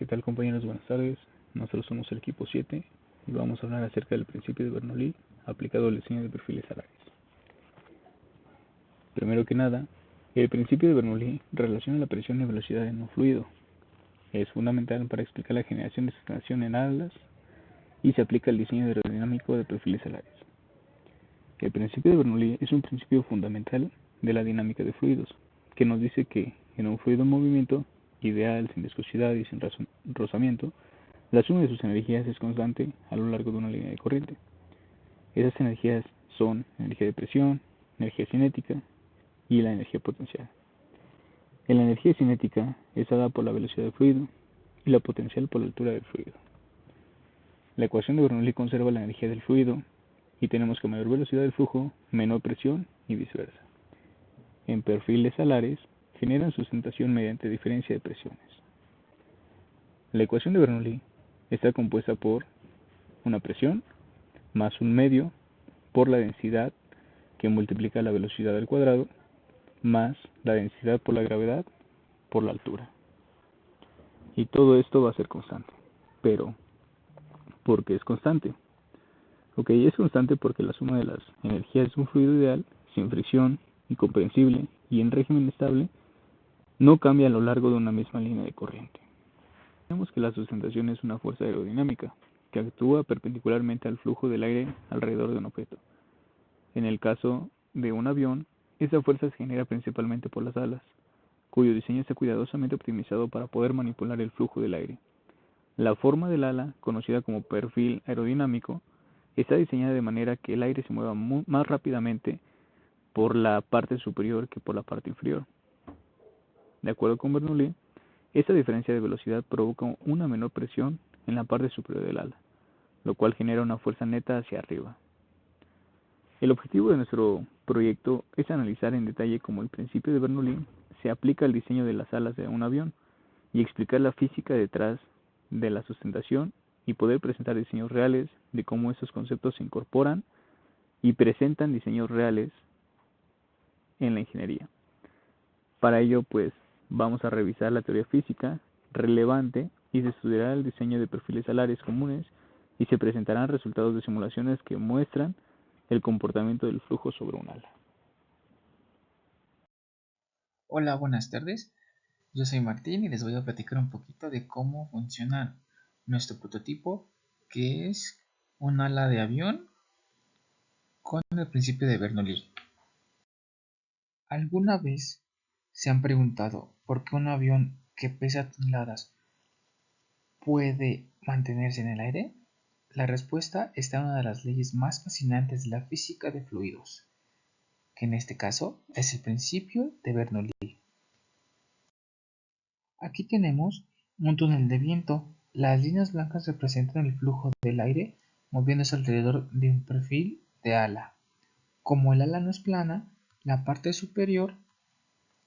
¿Qué tal, compañeros? Buenas tardes. Nosotros somos el equipo 7 y vamos a hablar acerca del principio de Bernoulli aplicado al diseño de perfiles alares. Primero que nada, el principio de Bernoulli relaciona la presión y velocidad en un fluido. Es fundamental para explicar la generación de sustentación en alas y se aplica al diseño aerodinámico de perfiles alares. El principio de Bernoulli es un principio fundamental de la dinámica de fluidos, que nos dice que en un fluido en movimiento ideal, sin viscosidad y sin rozamiento, la suma de sus energías es constante a lo largo de una línea de corriente. Esas energías son energía de presión, energía cinética y la energía potencial. La energía cinética es dada por la velocidad del fluido y la potencial por la altura del fluido. La ecuación de Bernoulli conserva la energía del fluido y tenemos que a mayor velocidad del flujo, menor presión y viceversa. En perfiles alares generan sustentación mediante diferencia de presiones. La ecuación de Bernoulli está compuesta por una presión más un medio por la densidad, que multiplica la velocidad al cuadrado, más la densidad por la gravedad por la altura. Y todo esto va a ser constante. Pero, ¿por qué es constante? Es constante porque la suma de las energías de un fluido ideal, sin fricción, incomprensible y en régimen estable, no cambia a lo largo de una misma línea de corriente. Tenemos que la sustentación es una fuerza aerodinámica que actúa perpendicularmente al flujo del aire alrededor de un objeto. En el caso de un avión, esa fuerza se genera principalmente por las alas, cuyo diseño está cuidadosamente optimizado para poder manipular el flujo del aire. La forma del ala, conocida como perfil aerodinámico, está diseñada de manera que el aire se mueva más rápidamente por la parte superior que por la parte inferior. De acuerdo con Bernoulli, esta diferencia de velocidad provoca una menor presión en la parte superior del ala, lo cual genera una fuerza neta hacia arriba. El objetivo de nuestro proyecto es analizar en detalle cómo el principio de Bernoulli se aplica al diseño de las alas de un avión y explicar la física detrás de la sustentación y poder presentar diseños reales de cómo estos conceptos se incorporan y presentan diseños reales en la ingeniería. Para ello, vamos a revisar la teoría física relevante y se estudiará el diseño de perfiles alares comunes y se presentarán resultados de simulaciones que muestran el comportamiento del flujo sobre un ala. Hola, buenas tardes. Yo soy Martín y les voy a platicar un poquito de cómo funciona nuestro prototipo, que es un ala de avión con el principio de Bernoulli. ¿Alguna vez se han preguntado por qué un avión que pesa toneladas puede mantenerse en el aire? La respuesta está en una de las leyes más fascinantes de la física de fluidos, que en este caso es el principio de Bernoulli. Aquí tenemos un túnel de viento. Las líneas blancas representan el flujo del aire moviéndose alrededor de un perfil de ala. Como el ala no es plana, la parte superior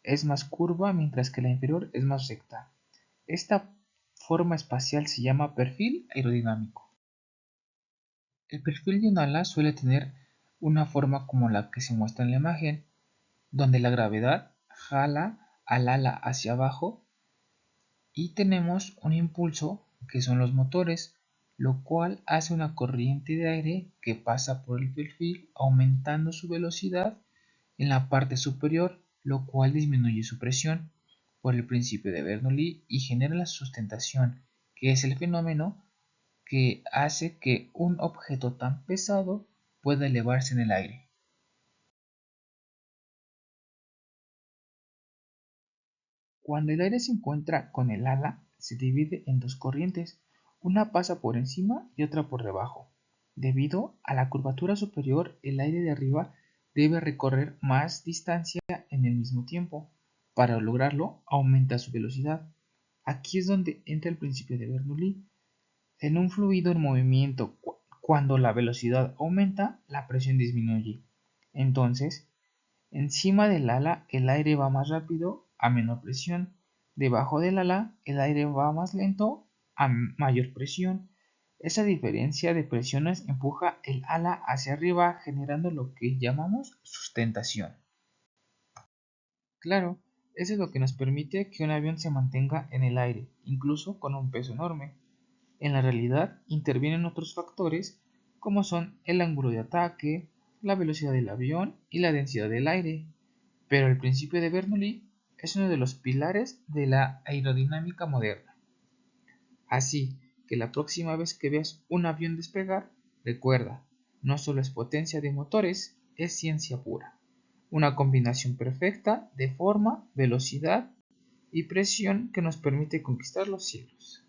es más curva mientras que la inferior es más recta. Esta forma espacial se llama perfil aerodinámico. El perfil de un ala suele tener una forma como la que se muestra en la imagen, donde la gravedad jala al ala hacia abajo y tenemos un impulso que son los motores, lo cual hace una corriente de aire que pasa por el perfil aumentando su velocidad en la parte superior, lo cual disminuye su presión por el principio de Bernoulli y genera la sustentación, que es el fenómeno que hace que un objeto tan pesado pueda elevarse en el aire. Cuando el aire se encuentra con el ala, se divide en dos corrientes, una pasa por encima y otra por debajo. Debido a la curvatura superior, el aire de arriba debe recorrer más distancia en el mismo tiempo. Para lograrlo, aumenta su velocidad. Aquí es donde entra el principio de Bernoulli. En un fluido en movimiento, cuando la velocidad aumenta, la presión disminuye. Entonces, encima del ala el aire va más rápido a menor presión. Debajo del ala el aire va más lento a mayor presión. Esa diferencia de presiones empuja el ala hacia arriba generando lo que llamamos sustentación. Claro, eso es lo que nos permite que un avión se mantenga en el aire. incluso con un peso enorme. En la realidad intervienen otros factores como son el ángulo de ataque, la velocidad del avión y la densidad del aire, pero el principio de Bernoulli es uno de los pilares de la aerodinámica moderna. Así que la próxima vez que veas un avión despegar, recuerda, no solo es potencia de motores, es ciencia pura. Una combinación perfecta de forma, velocidad y presión que nos permite conquistar los cielos.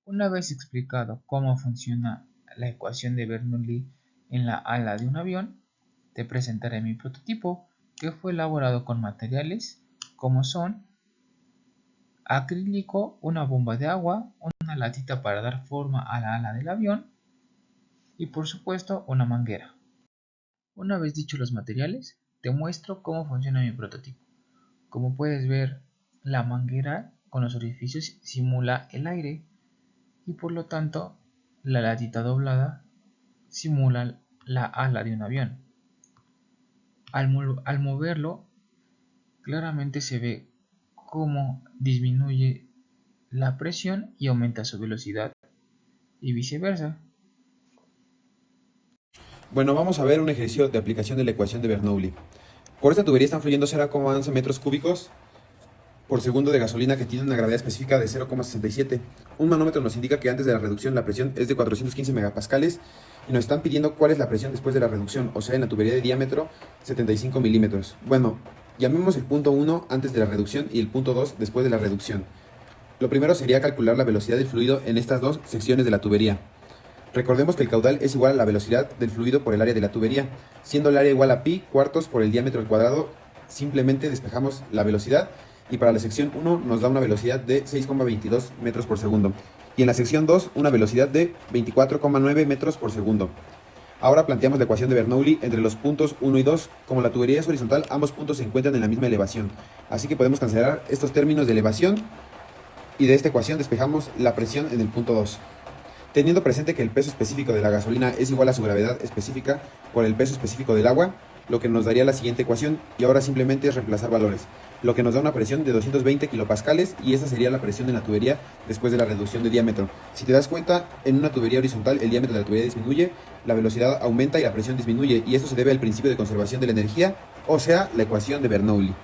Una vez explicado cómo funciona la ecuación de Bernoulli en la ala de un avión, te presentaré mi prototipo, que fue elaborado con materiales como son acrílico, una bomba de agua, una latita para dar forma a la ala del avión y por supuesto una manguera. Una vez dicho los materiales, te muestro cómo funciona mi prototipo. Como puedes ver, la manguera con los orificios simula el aire y por lo tanto la latita doblada simula la ala de un avión. Al moverlo, claramente se ve cómo disminuye la presión y aumenta su velocidad y viceversa. Bueno, vamos a ver un ejercicio de aplicación de la ecuación de Bernoulli. Por esta tubería están fluyendo 0,11 metros cúbicos por segundo de gasolina que tiene una gravedad específica de 0,67. Un manómetro nos indica que antes de la reducción la presión es de 415 megapascales y nos están pidiendo cuál es la presión después de la reducción, o sea, en la tubería de diámetro 75 milímetros. Bueno, llamemos el punto 1 antes de la reducción y el punto 2 después de la reducción. Lo primero sería calcular la velocidad del fluido en estas dos secciones de la tubería. Recordemos que el caudal es igual a la velocidad del fluido por el área de la tubería. Siendo el área igual a pi cuartos por el diámetro al cuadrado, simplemente despejamos la velocidad y para la sección 1 nos da una velocidad de 6,22 metros por segundo y en la sección 2 una velocidad de 24,9 metros por segundo. Ahora planteamos la ecuación de Bernoulli entre los puntos 1 y 2. Como la tubería es horizontal, ambos puntos se encuentran en la misma elevación, así que podemos cancelar estos términos de elevación y de esta ecuación despejamos la presión en el punto 2. Teniendo presente que el peso específico de la gasolina es igual a su gravedad específica por el peso específico del agua, lo que nos daría la siguiente ecuación, y ahora simplemente es reemplazar valores, lo que nos da una presión de 220 kilopascales, y esta sería la presión en la tubería después de la reducción de diámetro. Si te das cuenta, en una tubería horizontal el diámetro de la tubería disminuye, la velocidad aumenta y la presión disminuye, y esto se debe al principio de conservación de la energía, o sea, la ecuación de Bernoulli.